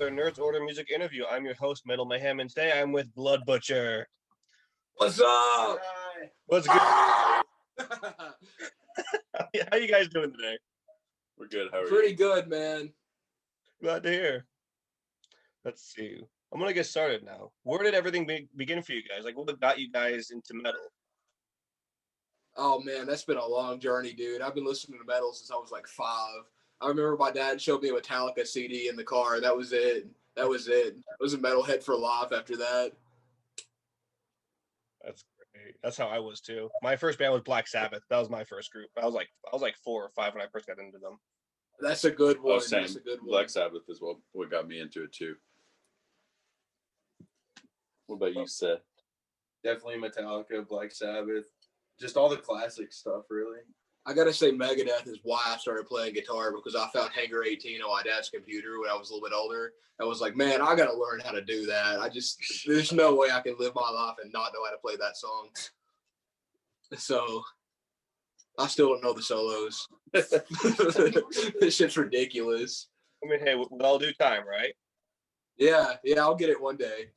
another Nerds Order Music interview. I'm your host, Metal Mayhem, and today I'm with Blood Butcher. What's up? Hi. What's good? How you guys doing today? We're good. How are you? Pretty good, man. Glad to hear. Let's see. I'm going to get started now. Where did everything begin for you guys? Like, what got you guys into metal? Oh, man, that's been a long journey, dude. I've been listening to metal since I was like 5. I remember my dad showed me a Metallica CD in the car. That was it. I was a metalhead for life after that. That's great. That's how I was too. My first band was Black Sabbath. That was my first group. I was like 4 or 5 when I first got into them. That's a good one. Oh, same. That's a good one. Black Sabbath is what got me into it too. What about you, Seth? Definitely Metallica, Black Sabbath, just all the classic stuff, really. I gotta say Megadeth is why I started playing guitar, because I found Hangar 18 on my dad's computer when I was a little bit older. I was like, man, I gotta learn how to do that. There's no way I can live my life and not know how to play that song. So I still don't know the solos. This shit's ridiculous. I mean, hey, we'll all do time, right? Yeah, I'll get it one day.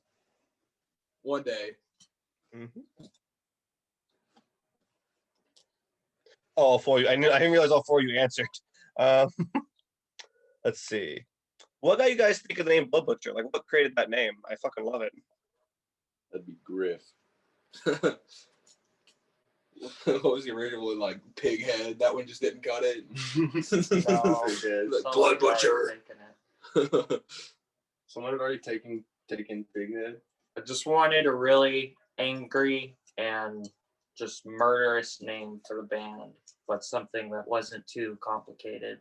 One day. Mm-hmm. All 4 you. I didn't realize all 4 you answered. Let's see. What got you guys think of the name Blood Butcher? Like, what created that name? I fucking love it. That'd be Griff. What was the original one? Like Pighead? That one just didn't cut it. No, like Blood Butcher. Someone had already taken Pighead. I just wanted a really angry and just murderous name for the band, but something that wasn't too complicated.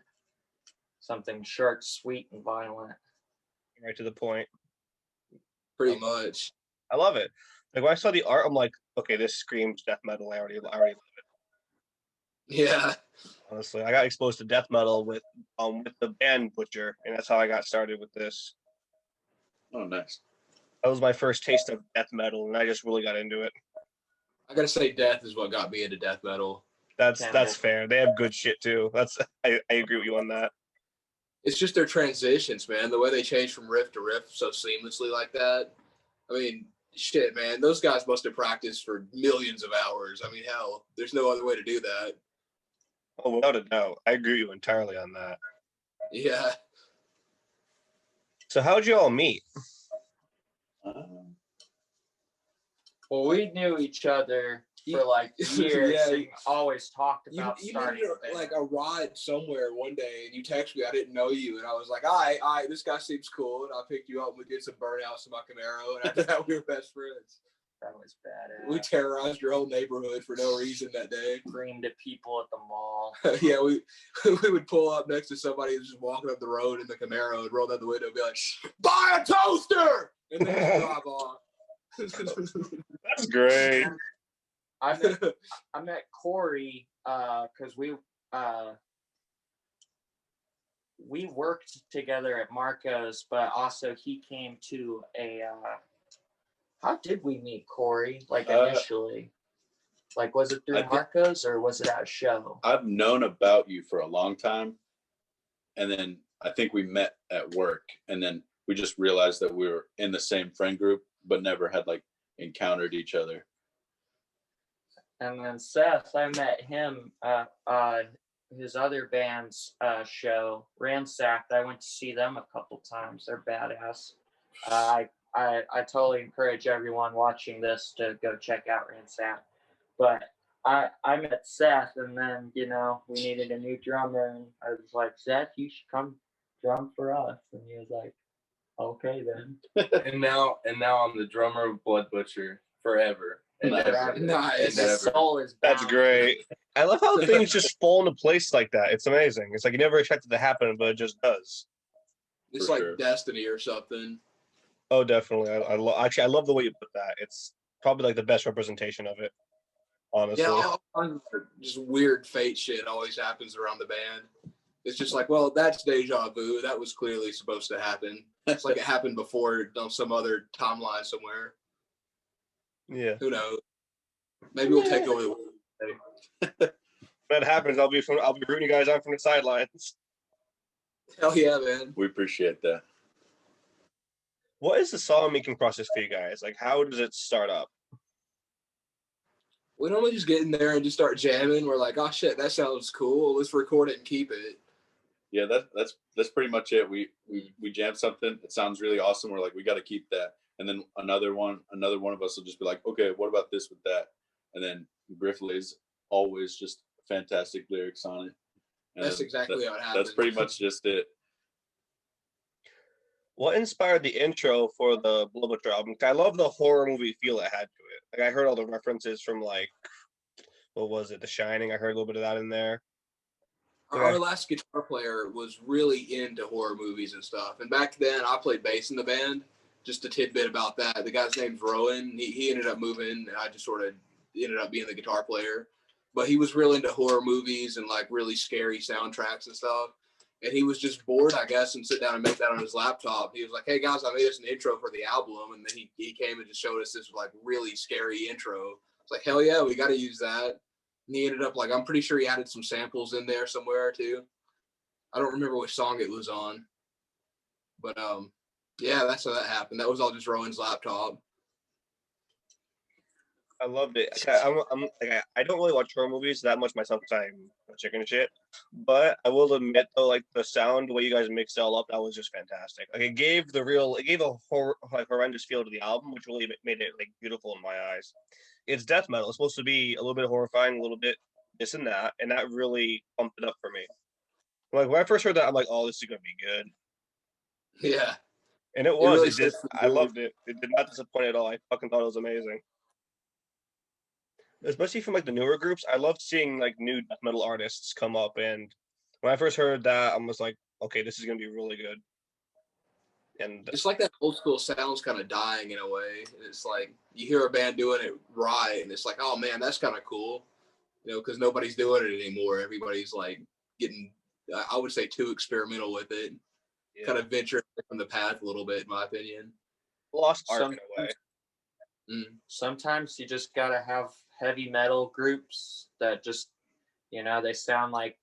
Something short, sweet, and violent. Right to the point. Pretty much. I love it. Like when I saw the art, I'm like, okay, this screams death metal. I already love it. Yeah. Honestly, I got exposed to death metal with the band Butcher, and that's how I got started with this. Oh, nice. That was my first taste of death metal, and I just really got into it. I gotta say, death is what got me into death metal. That's fair. They have good shit too. I agree with you on that. It's just their transitions, man. The way they change from riff to riff so seamlessly like that. I mean, shit, man. Those guys must have practiced for millions of hours. I mean, hell, there's no other way to do that. Oh, without a doubt. I agree with you entirely on that. Yeah. So how'd you all meet? Well, we knew each other for like years. Yeah. And always talked about You starting needed a band. like a ride somewhere one day, and you text me. I didn't know you, and I was like, all right, this guy seems cool. And I picked you up, and we did some burnouts in my Camaro, and after that, we were best friends. That was badass. We terrorized your whole neighborhood for no reason that day. Screamed at people at the mall. Yeah, we would pull up next to somebody who's just walking up the road in the Camaro and roll down the window and be like, buy a toaster! And then just drive off. That's great. I met Corey because we worked together at Marco's, but also he came to a how did we meet Corey? Like initially? Like was it through Marco's or was it at a show? I've known about you for a long time. And then I think we met at work, and then we just realized that we were in the same friend group, but never had like encountered each other. And then Seth, I met him at his other band's show, Ransacked. I went to see them a couple times. They're badass. I totally encourage everyone watching this to go check out Ransacked. But I met Seth, and then, we needed a new drummer, and I was like, Seth, you should come drum for us. And he was like, okay then. and now I'm the drummer of Blood Butcher forever. Nice. His soul is bound. That's great. I love how things just fall into place like that. It's amazing. It's like you never expect it to happen, but it just does. It's For like sure. destiny or something. Oh, definitely. I love the way you put that. It's probably like the best representation of it, honestly. Yeah, all kinds of just weird fate shit always happens around the band. It's just like, well, that's deja vu. That was clearly supposed to happen. It's like it happened before on some other timeline somewhere. Yeah. Who knows? Maybe we'll take over the world. If that happens, I'll be rooting you guys on from the sidelines. Hell yeah, man. We appreciate that. What is the song making process for you guys? Like, how does it start up? We normally just get in there and just start jamming. We're like, oh shit, that sounds cool. Let's record it and keep it. Yeah, that's pretty much it. We jam something. It sounds really awesome. We're like, we got to keep that. And then another one of us will just be like, okay, what about this with that? And then Griff lays always just fantastic lyrics on it. And That's exactly how it happens. That's pretty much just it. What inspired the intro for the Blow Butcher album? I love the horror movie feel it had to it. Like I heard all the references from like, what was it, The Shining? I heard a little bit of that in there. Our last guitar player was really into horror movies and stuff. And back then, I played bass in the band. Just a tidbit about that. The guy's name's Rowan. He ended up moving, and I just sort of ended up being the guitar player. But he was real into horror movies and like really scary soundtracks and stuff. And he was just bored, I guess, and sit down and make that on his laptop. He was like, hey, guys, I made us an intro for the album. And then he came and just showed us this like really scary intro. It's like, hell yeah, we got to use that. And he ended up like, I'm pretty sure he added some samples in there somewhere too. I don't remember which song it was on. But yeah, that's how that happened. That was all just Rowan's laptop. I loved it. I don't really watch horror movies that much myself because I'm a chicken and shit. But I will admit though, like the sound, the way you guys mixed it all up, that was just fantastic. Like it gave a horrendous feel to the album, which really made it like beautiful in my eyes. It's death metal. It's supposed to be a little bit horrifying, a little bit this and that really pumped it up for me. Like when I first heard that, I'm like, oh, this is gonna be good. Yeah. And it was. Really I loved it. It did not disappoint at all. I fucking thought it was amazing. Especially from like the newer groups, I loved seeing like new death metal artists come up. And when I first heard that, I was like, okay, this is gonna be really good. And it's like that old school sound's kind of dying in a way. It's like you hear a band doing it right, and it's like, oh man, that's kind of cool, you know, because nobody's doing it anymore. Everybody's like getting, I would say, too experimental with it, kind of venturing from the path a little bit, in my opinion. Lost art in a way. Sometimes you just gotta have heavy metal groups that just, you know, they sound like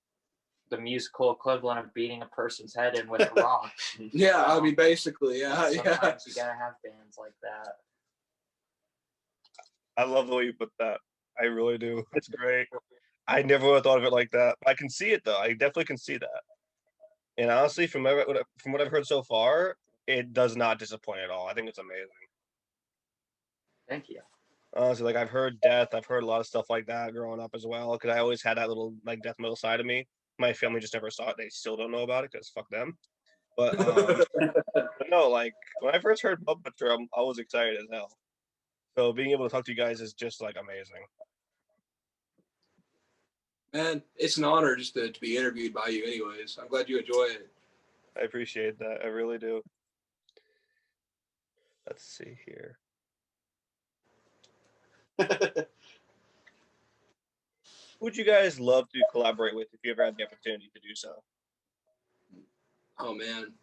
the musical equivalent of beating a person's head in with a rock. Yeah, I mean, basically, yeah. Sometimes you gotta have bands like that. I love the way you put that. I really do. It's great. I never would have thought of it like that. I can see it though. I definitely can see that. And honestly, from what I've heard so far, it does not disappoint at all. I think it's amazing. Thank you. Honestly, like I've heard death, I've heard a lot of stuff like that growing up as well. Because I always had that little like death metal side of me. My family just never saw it. They still don't know about it because fuck them. But, but no, like when I first heard Blow Butcher, I was excited as hell. So being able to talk to you guys is just like amazing. Man, it's an honor just to be interviewed by you anyways. I'm glad you enjoy it. I appreciate that. I really do. Let's see here. Who would you guys love to collaborate with if you ever had the opportunity to do so? Oh man,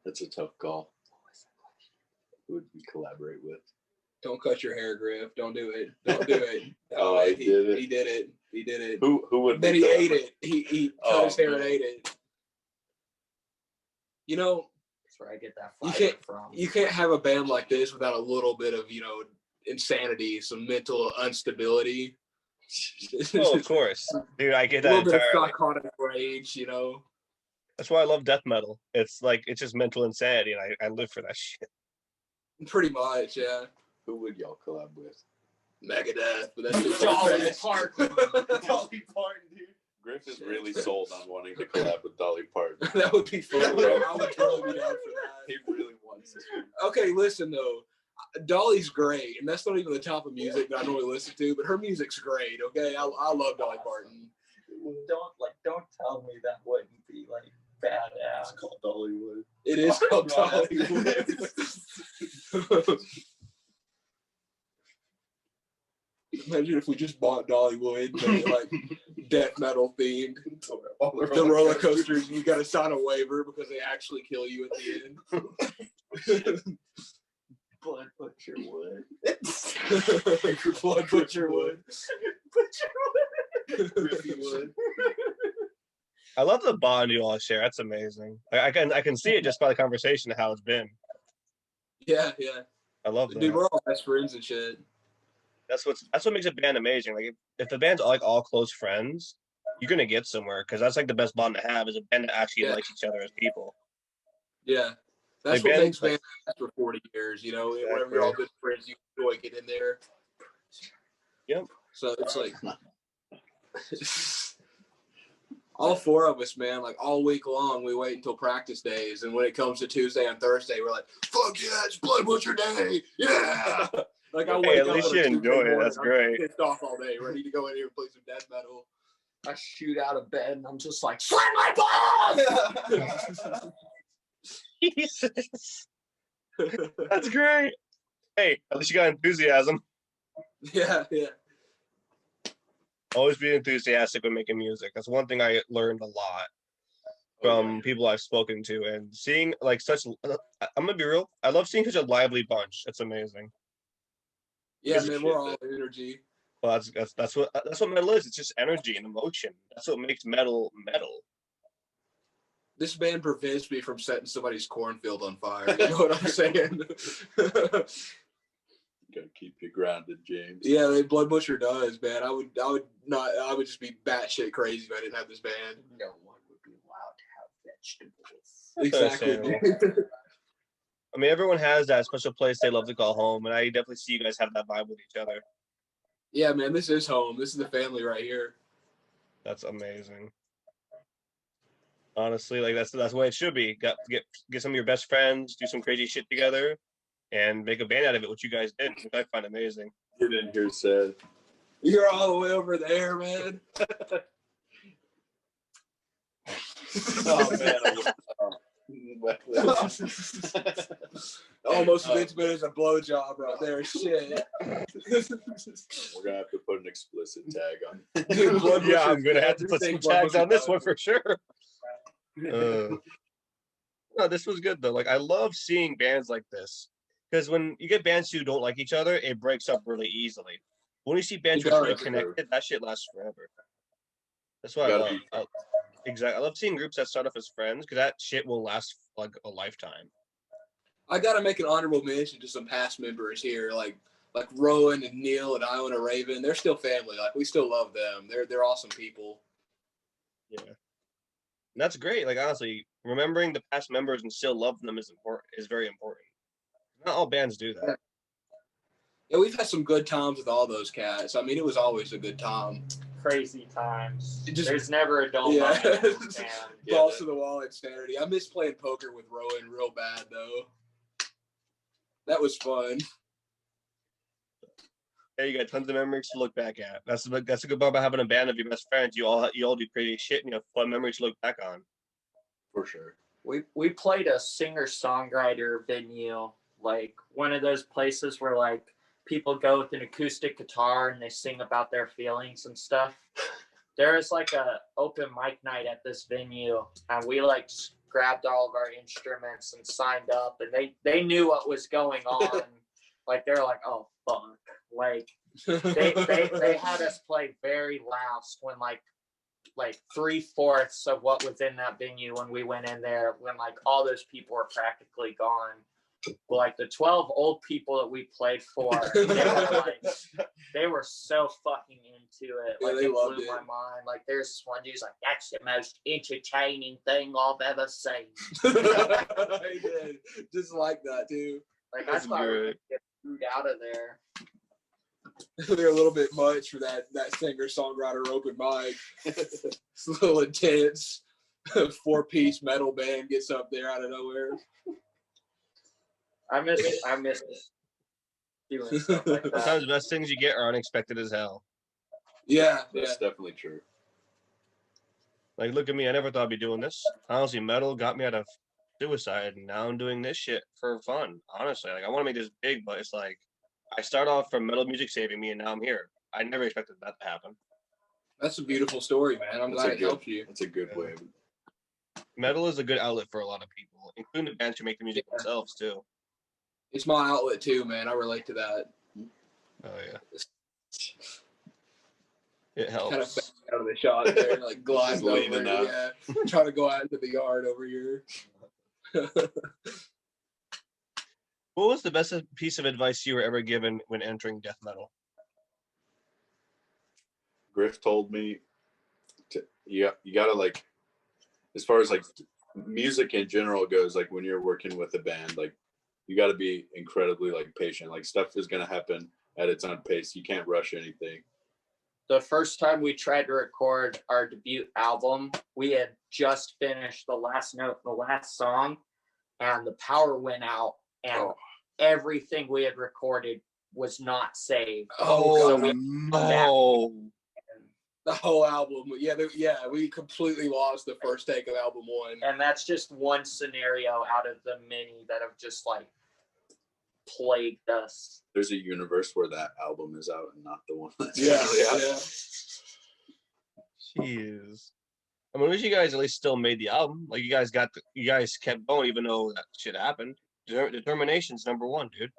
That's a tough call. Who would we collaborate with? don't cut your hair, Griff. Don't do it. Don't do it. Oh, I did it. He did it. He did it. Who would? Then he ate it. He cut his hair and ate it. You know, That's where I get that fire from. you can't have a band like this without a little bit of, you know, insanity, some mental instability. Oh, of course, dude. I get A that little bit of entirely. psychotic rage, you know. That's why I love death metal. It's like it's just mental insanity, and I live for that shit. Pretty much, yeah. Who would y'all collab with? Megadeth, but that's just Dolly Parton. Dolly Parton, dude. Griff is really sold on wanting to collab with Dolly Parton. That would be fun. I would totally be down for that. He really wants it. Okay, listen though. Dolly's great, and that's not even the top of music that I normally listen to, but her music's great, okay? I love Dolly Parton. Don't tell me that wouldn't be like badass. It's called Dollywood. It is called Dollywood. Imagine if we just bought Dollywood, but like death metal themed. The roller coasters, you gotta sign a waiver because they actually kill you at the end. Blood Butcher would. Blood Butcher would. Griffey would. I love the bond you all share. That's amazing. I can see it just by the conversation how it's been. Yeah, yeah. I love that. Dude, we're all best friends and shit. That's what makes a band amazing. Like if the band's like all close friends, you're gonna get somewhere because that's like the best bond to have is a band that actually likes each other as people. Yeah. That's Like what makes bands, bands last for 40 years, you know, whenever Exactly. you're all good friends, you enjoy getting there. Yep. So it's like all four of us, man, like all week long, we wait until practice days. And when it comes to Tuesday and Thursday, we're like, fuck yeah, it's Blood Butcher Day. Yeah. Like I Hey, wake at up least on a you Tuesday enjoy it. morning, That's I'm great. pissed off all day, ready to go in here and play some death metal. I shoot out of bed and I'm just like, slam my balls! Jesus. That's great. Hey, at least you got enthusiasm. Yeah, yeah. Always be enthusiastic when making music. That's one thing I learned a lot from people I've spoken to, and seeing like such. I'm gonna be real. I love seeing such a lively bunch. It's amazing. Yeah, man, we're all energy. Well, that's what metal is. It's just energy and emotion. That's what makes metal metal. This band prevents me from setting somebody's cornfield on fire. You know what I'm saying? Gotta keep you grounded, James. Yeah, Blood Butcher does, man. I would just be batshit crazy if I didn't have this band. No one would be allowed to have vegetables. Exactly. I mean, everyone has that special place they love to call home, and I definitely see you guys have that vibe with each other. Yeah, man, this is home. This is the family right here. That's amazing. Honestly, like that's the way it should be. Get some of your best friends, do some crazy shit together, and make a band out of it. What you guys did, which I find amazing. Get in here, Seth. You're all the way over there, man. Oh man. Almost as intimate as a blowjob right there. Shit. We're gonna have to put an explicit tag on it. Dude, Blood Yeah, Butcher, I'm gonna have to put some tags on this one for sure. No, this was good though. Like I love seeing bands like this because when you get bands who don't like each other, it breaks up really easily. When you see bands who are really connected, that shit lasts forever. That's what I love. Exactly. I love seeing groups that start off as friends because that shit will last like a lifetime. I gotta make an honorable mention to some past members here, like Rowan and Neil and Iona Raven. They're still family. Like we still love them. They're awesome people. Yeah. And that's great. Like honestly, remembering the past members and still loving them is very important. Not all bands do that. Yeah, we've had some good times with all those cats. I mean, it was always a good time. Crazy times. There's never a dull moment. moment. Balls to the wall insanity. I miss playing poker with Rowan real bad though. That was fun. Yeah, you got tons of memories to look back at. That's a good part about having a band of your best friends. You all do crazy shit and you have fun memories to look back on. For sure. We played a singer-songwriter venue, like one of those places where like people go with an acoustic guitar and they sing about their feelings and stuff. There is like a open mic night at this venue, and we like just grabbed all of our instruments and signed up, and they knew what was going on. Like they're like, oh fuck, like they had us play very last when like 3/4 of what was in that venue when we went in there, when like all those people were practically gone. But like the 12 old people that we played for, they were so fucking into it. Like it blew my mind. Like there's this one dude's like, that's the most entertaining thing I've ever seen. He did. Just like that too. Like I thought we could get food out of there. They're a little bit much for that singer-songwriter open mic. It's a little intense. 4-piece metal band gets up there out of nowhere. I miss doing stuff like that. Sometimes the best things you get are unexpected as hell. Yeah, that's definitely true. Like, look at me. I never thought I'd be doing this. Honestly, metal got me out of suicide, and now I'm doing this shit for fun. Honestly, like I want to make this big, but it's like I start off from metal music saving me, and now I'm here. I never expected that to happen. That's a beautiful story, man. I'm glad it helped you. That's a good way. Metal is a good outlet for a lot of people, including the bands who make the music themselves too. It's my outlet too, man. I relate to that. Oh yeah. It helps. Kind of out of the shot there, like gliding over. Yeah, trying to go out into the yard over here. What was the best piece of advice you were ever given when entering death metal? Griff told me, you gotta like, as far as like music in general goes, like when you're working with a band, like you got to be incredibly like patient. Like stuff is gonna happen at its own pace. You can't rush anything. The first time we tried to record our debut album, we had just finished the last note, the last song, and the power went out, and everything we had recorded was not saved. Oh, So no. The whole album. Yeah, we completely lost the first take of album 1. And that's just one scenario out of the many that have just like plagued us. There's a universe where that album is out and not the one that's Yeah. Jeez. I mean, at least you guys at least still made the album. Like you guys kept going even though that shit happened. Determination's number one, dude.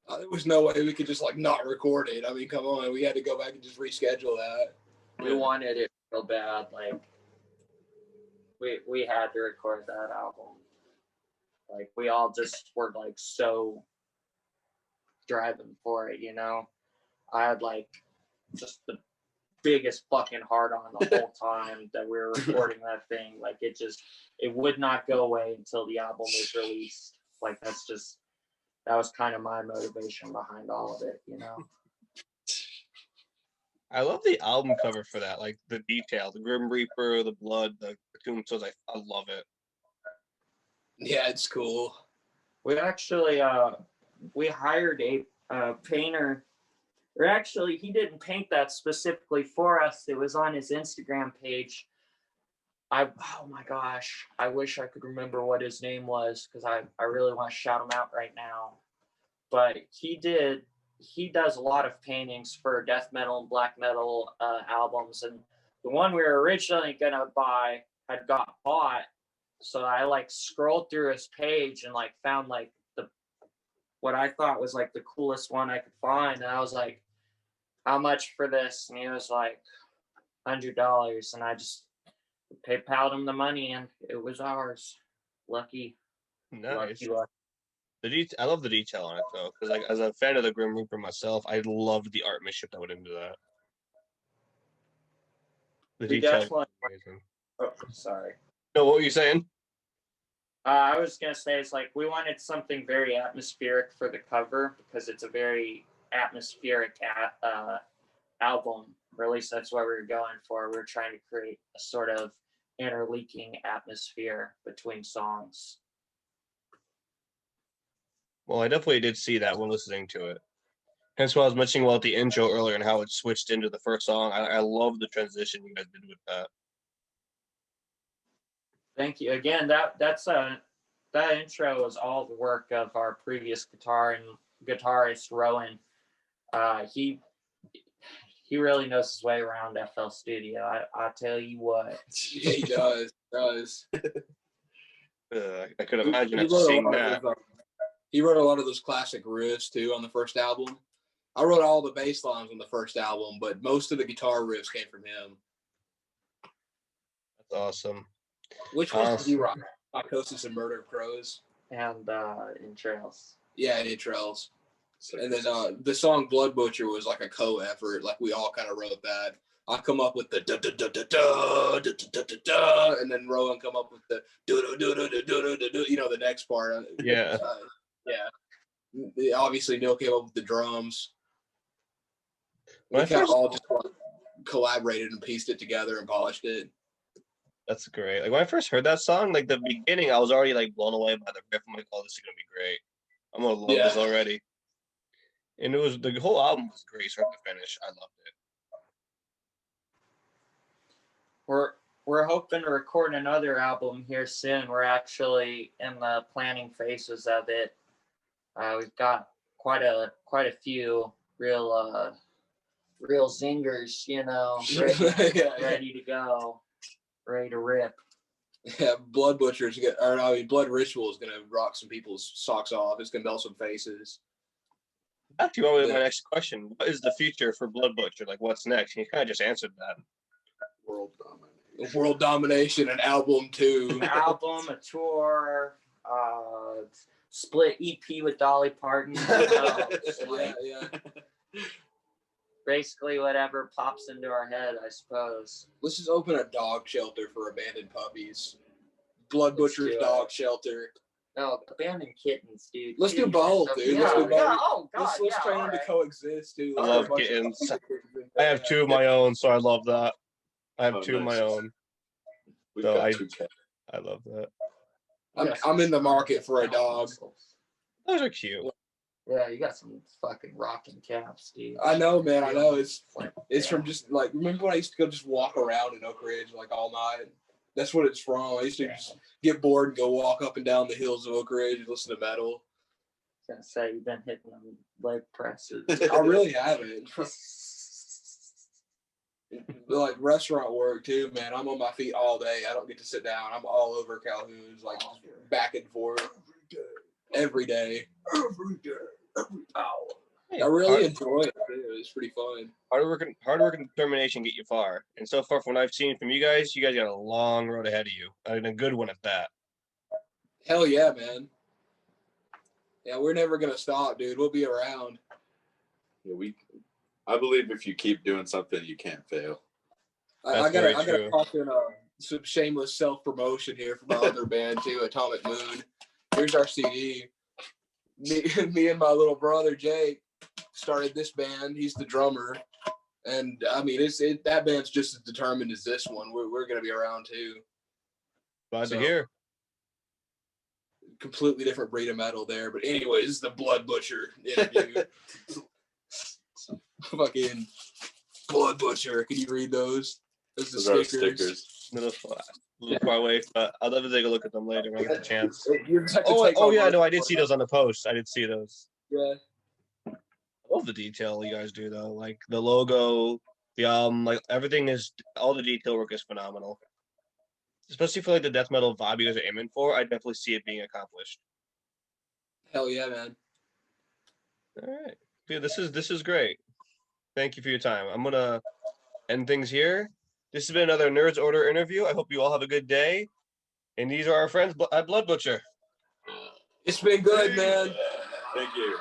There was no way we could just like not record it. I mean, come on, we had to go back and just reschedule that. We wanted it real bad. Like we had to record that album. Like we all just were like so driving for it, you know. I had like just the biggest fucking heart on the whole time that we were recording that thing. Like it would not go away until the album was released. Like that was kind of my motivation behind all of it, you know. I love the album cover for that, like the detail, the Grim Reaper, the blood, the tombstones. I love it. Yeah, it's cool. We actually we hired a painter. Or actually, he didn't paint that specifically for us. It was on his Instagram page. Oh my gosh, I wish I could remember what his name was because I really want to shout him out right now. But he does a lot of paintings for death metal and black metal albums, and the one we were originally gonna buy had got bought. So I like scrolled through his page and like found like what I thought was like the coolest one I could find, and I was like, "How much for this?" And he was like, $100, and I just PayPal'd him the money, and it was ours. Lucky. Nice. Lucky. I love the detail on it though, because like as a fan of the Grim Reaper myself, I loved the artmanship that went into that. The detail. Amazing. Oh, sorry. No, what were you saying? I was gonna say it's like we wanted something very atmospheric for the cover because it's a very atmospheric album. Or at least that's what we were going for. We were trying to create a sort of interleaking atmosphere between songs. Well, I definitely did see that when listening to it. Hence why I was mentioning about the intro earlier and how it switched into the first song. I love the transition you guys did with that. Thank you again. That intro was all the work of our previous guitarist Rowan. He really knows his way around FL Studio. I tell you what. Yeah, he does. I could imagine after seeing that. He wrote a lot of those classic riffs too on the first album. I wrote all the bass lines on the first album, but most of the guitar riffs came from him. That's awesome. Which ones did you write? Psychosis and Murder of Crows? And Entrails. Yeah, Entrails. And then the song Blood Butcher was like a co-effort. Like we all kind of wrote that. I come up with the da da da da da da da da da, and then Rowan come up with the do do do do do do do. You know the next part. Yeah. Yeah. Obviously, Neil came up with the drums. We When I kind of first- all just collaborated and pieced it together and polished it. That's great. Like when I first heard that song, like the beginning, I was already like blown away by the riff. I'm like, oh, this is gonna be great. I'm gonna love this already. And it was the whole album was great, start to finish. I loved it. We're hoping to record another album here soon. We're actually in the planning phases of it. We've got quite a few real zingers, you know, ready to go, ready to rip. Yeah, Blood Ritual is gonna rock some people's socks off. It's gonna melt some faces. Back to my next question. What is the future for Blood Butcher? Like, what's next? You kind of just answered that. World domination, an album too. An album, a tour, split EP with Dolly Parton. Yeah. Basically, whatever pops into our head, I suppose. Let's just open a dog shelter for abandoned puppies. Blood Butcher's dog shelter. No, abandoned kittens, dude. Let's do both, dude. Let's do both. Yeah, oh, God, Let's train them to coexist, dude. I Let's love have a bunch of kittens. kittens. I have 2 of my own, so I love that. I have Oh, 2 of my nice. own. We've So got I- 2 cats. I love that. I'm in the market for a dog. Those are cute. Yeah, you got some fucking rocking caps, dude. I know, man. I know. It's Yeah. from just like, remember when I used to go just walk around in Oak Ridge like all night? That's what it's from. I used to just get bored and go walk up and down the hills of Oak Ridge and listen to metal. I was gonna say you've been hitting them leg presses. I really haven't. Like restaurant work too, man. I'm on my feet all day. I don't get to sit down. I'm all over Calhoun's, like back and forth every day. Hey, I really enjoy it too. It's pretty fun. hard work and determination get you far. And so far from what I've seen from you guys got a long road ahead of you. And a good one at that. Hell yeah, man. Yeah, we're never gonna stop, dude. We'll be around. Yeah, I believe if you keep doing something, you can't fail. I gotta true. talk in some shameless self promotion here for my other band too, Atomic Moon. Here's our CD. Me and my little brother Jake started this band. He's the drummer, and I mean, that band's just as determined as this one. We're gonna be around too. Glad So- to hear. Completely different breed of metal there, but anyways, this is the Blood Butcher interview. Fucking Blood Butcher. Can you read those? Those are stickers. A little far away, but I'd love to take a look at them later when I get the chance. You just have to Oh, take oh my yeah, word no, I did for see it. those on the post. I did see those. Yeah. I love the detail you guys do though. Like the logo, the album, like everything is all the detail work is phenomenal. Especially for like the death metal vibe you guys are aiming for, I definitely see it being accomplished. Hell yeah, man. All right. Yeah, this is great. Thank you for your time. I'm gonna end things here. This has been another Nerds Order interview. I hope you all have a good day. And these are our friends at Blood Butcher. It's been good, man. Thank you.